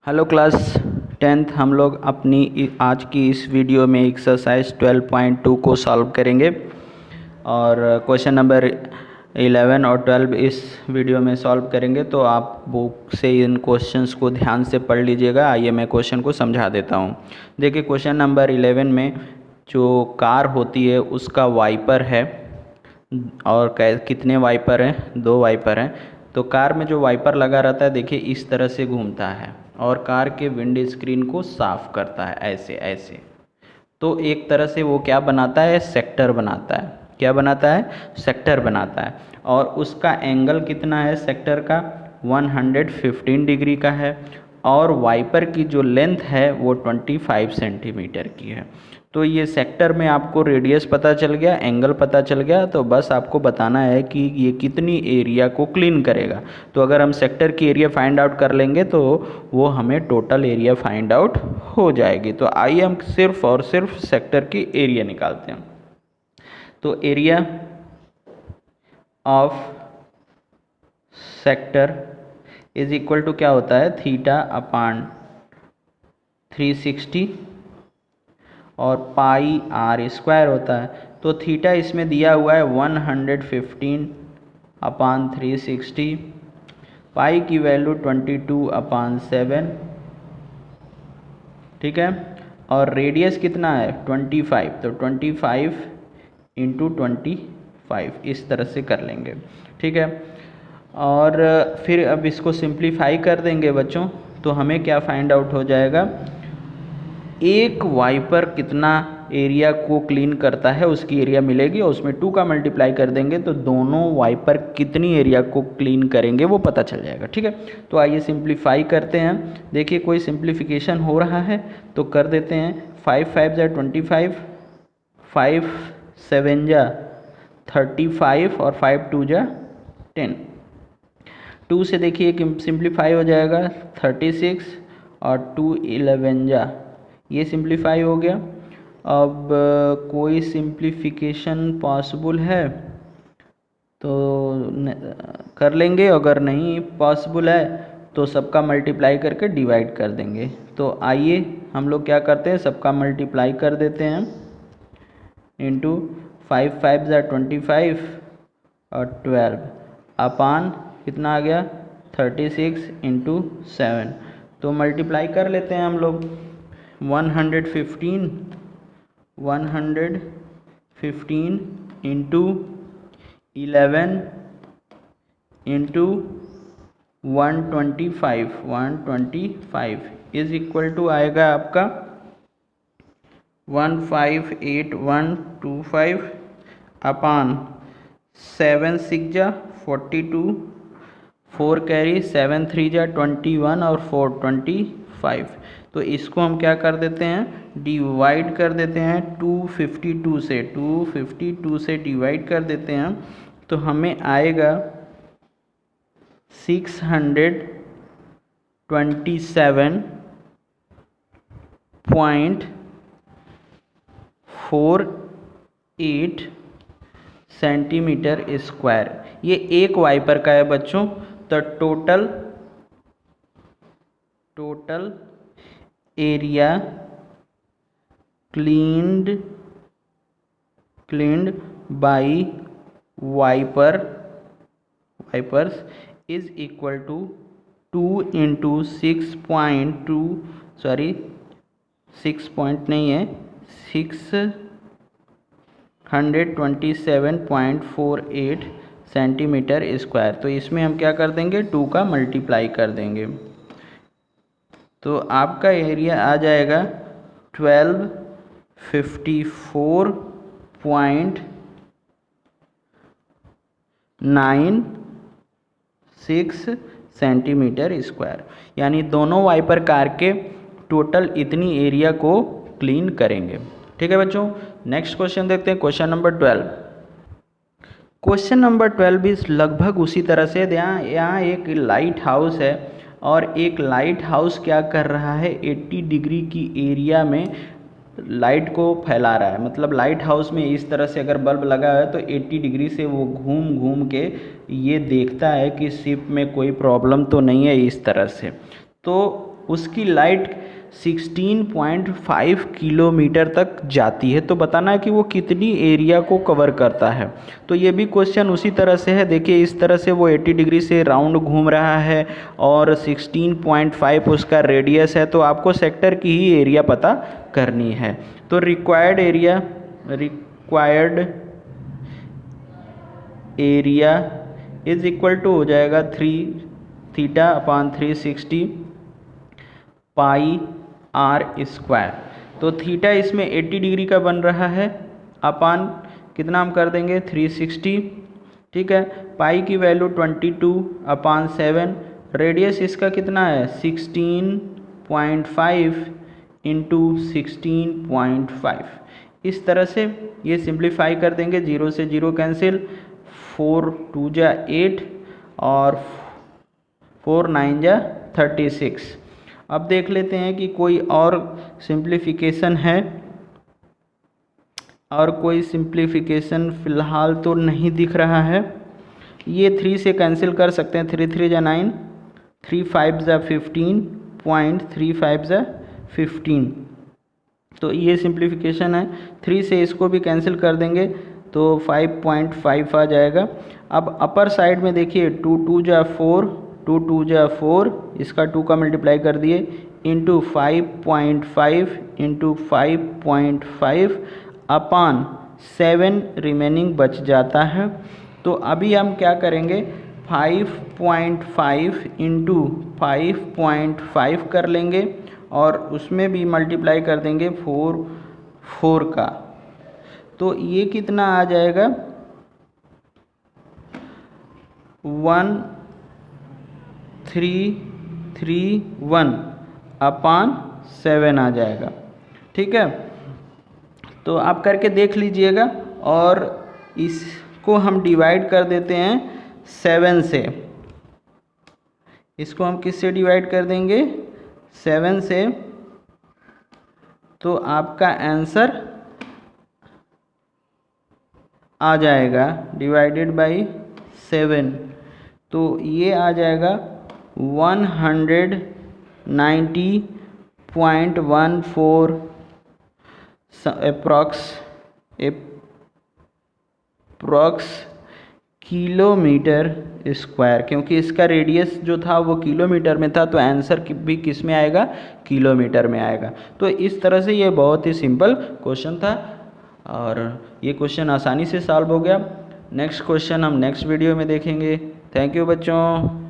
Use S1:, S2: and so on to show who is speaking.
S1: Hello class 10th। हम लोग अपनी आज की इस वीडियो में एक्सरसाइज 12.2 को सॉल्व करेंगे और क्वेश्चन नंबर 11 और 12 इस वीडियो में सॉल्व करेंगे। तो आप बुक से इन क्वेश्चंस को ध्यान से पढ़ लीजिएगा। आइए मैं क्वेश्चन को समझा देता हूँ। देखिए क्वेश्चन नंबर 11 में जो कार होती है उसका वाइपर है और कितने वाइपर हैं? 2 वाइपर हैं। तो कार में जो वाइपर लगा रहता है देखिए इस तरह से घूमता है और कार के विंड स्क्रीन को साफ करता है ऐसे ऐसे। तो एक तरह से वो क्या बनाता है? सेक्टर बनाता है। क्या बनाता है? सेक्टर बनाता है। और उसका एंगल कितना है सेक्टर का? 115 डिग्री का है और वाइपर की जो लेंथ है वो 25 सेंटीमीटर की है। तो ये सेक्टर में आपको रेडियस पता चल गया, एंगल पता चल गया। तो बस आपको बताना है कि ये कितनी एरिया को क्लीन करेगा। तो अगर हम सेक्टर की एरिया फाइंड आउट कर लेंगे तो वो हमें टोटल एरिया फाइंड आउट हो जाएगी। तो आइए हम सिर्फ और सिर्फ सेक्टर की एरिया निकालते हैं। तो area of sector is equal to क्या होता है? थीटा अपान 360 और पाई आर स्क्वायर होता है। तो थीटा इसमें दिया हुआ है 115 अपान 360, पाई की वैल्यू 22 अपान 7, ठीक है। और रेडियस कितना है? 25। तो 25 इंटू 25 इस तरह से कर लेंगे, ठीक है। और फिर अब इसको सिंप्लीफाई कर देंगे बच्चों। तो हमें क्या फाइंड आउट हो जाएगा? एक वाइपर कितना एरिया को क्लीन करता है उसकी एरिया मिलेगी और उसमें 2 का मल्टीप्लाई कर देंगे तो दोनों वाइपर कितनी एरिया को क्लीन करेंगे वो पता चल जाएगा, ठीक है। तो आइए सिंप्लीफाई करते हैं। देखिए कोई सिंप्लीफिकेशन हो रहा है तो कर देते हैं। 5 5 जा 25, 5 7 जा 35 और 5 2 जा 10। 2 से देखिए कि सिंप्लीफाई हो जाएगा 36 और 2 11 जा, ये सिंप्लीफाई हो गया। अब कोई सिंप्लीफिकेशन पॉसिबल है तो कर लेंगे, अगर नहीं पॉसिबल है तो सबका मल्टीप्लाई करके डिवाइड कर देंगे। तो आइए हम लोग क्या करते हैं, सबका मल्टीप्लाई कर देते हैं इंटू 5 5 जा 25 और 12 अपान कितना आ गया? 36 इंटू 7। तो मल्टीप्लाई कर लेते हैं हम लोग। 115 into 11 into 125 is equal to आएगा आपका 158,125 अपान 7 6 जा 42, 4 कैरी 7 3 जा 21 और 4 25। तो इसको हम क्या कर देते हैं? डिवाइड कर देते हैं 252 से डिवाइड कर देते हैं तो हमें आएगा 627.48 सेंटीमीटर स्क्वायर। ये एक वाइपर का है बच्चों। तो total area cleaned by wipers is equal to 2 into 6.2 sorry 6 point नहीं है 627.48 सेंटीमीटर स्क्वायर। तो इसमें हम क्या कर देंगे? 2 का मल्टीप्लाई कर देंगे तो आपका एरिया आ जाएगा 1254.96 सेंटीमीटर स्क्वायर। यानी दोनों वाइपर कार के टोटल इतनी एरिया को क्लीन करेंगे, ठीक है बच्चों। नेक्स्ट क्वेश्चन देखते हैं, क्वेश्चन नंबर 12। क्वेश्चन नंबर 12 भी लगभग उसी तरह से। यहाँ एक लाइट हाउस है और एक लाइट हाउस क्या कर रहा है? 80 डिग्री की एरिया में लाइट को फैला रहा है। मतलब लाइट हाउस में इस तरह से अगर बल्ब लगा है तो 80 डिग्री से वो घूम घूम के ये देखता है कि शिप में कोई प्रॉब्लम तो नहीं है, इस तरह से। तो उसकी लाइट 16.5 किलोमीटर तक जाती है। तो बताना है कि वो कितनी एरिया को कवर करता है। तो ये भी क्वेश्चन उसी तरह से है। देखिए इस तरह से वो 80 डिग्री से राउंड घूम रहा है और 16.5 उसका रेडियस है। तो आपको सेक्टर की ही एरिया पता करनी है। तो required area is equal to हो जाएगा 3 theta upon 360 pi r square. तो थीटा इसमें 80 डिग्री का बन रहा है, अपान कितना हम कर देंगे 360, ठीक है। पाई की वैल्यू 22 अपान 7, रेडियस इसका कितना है 16.5 इंटू 16.5। इस तरह से ये सिंप्लीफाई कर देंगे, 0 से 0 कैंसिल, 4 2 जा 8 और 4 9 जा 36। अब देख लेते हैं कि कोई और सिंप्लीफिकेशन है, और कोई सिंप्लीफिकेशन फ़िलहाल तो नहीं दिख रहा है। ये 3 से कैंसिल कर सकते हैं, 3 3 जा 9, 3 5 जा 15, 0.35 जा 15। तो ये सिंप्लीफिकेशन है। 3 से इसको भी कैंसिल कर देंगे तो 5.5 आ जाएगा। अब अपर साइड में देखिए 2 2 जा 4, 2 2 जा 4, इसका 2 का मल्टीप्लाई कर दिए, इंटू 5.5 इंटू 5.5 अपान 7 रिमेनिंग बच जाता है। तो अभी हम क्या करेंगे 5.5 इंटू 5.5 कर लेंगे और उसमें भी मल्टीप्लाई कर देंगे 4 का। तो ये कितना आ जाएगा 1331 अपान 7 आ जाएगा, ठीक है। तो आप करके देख लीजिएगा। और इसको हम डिवाइड कर देते हैं 7 से। इसको हम किससे डिवाइड कर देंगे 7 से। तो आपका आंसर आ जाएगा डिवाइडेड बाई 7। तो ये आ जाएगा 190.14 अप्रॉक्स किलोमीटर स्क्वायर, क्योंकि इसका रेडियस जो था वो किलोमीटर में था, तो आंसर भी किस में आएगा किलोमीटर में आएगा। तो इस तरह से ये बहुत ही सिंपल क्वेश्चन था और ये क्वेश्चन आसानी से सॉल्व हो गया। नेक्स्ट क्वेश्चन हम नेक्स्ट वीडियो में देखेंगे। थैंक यू बच्चों।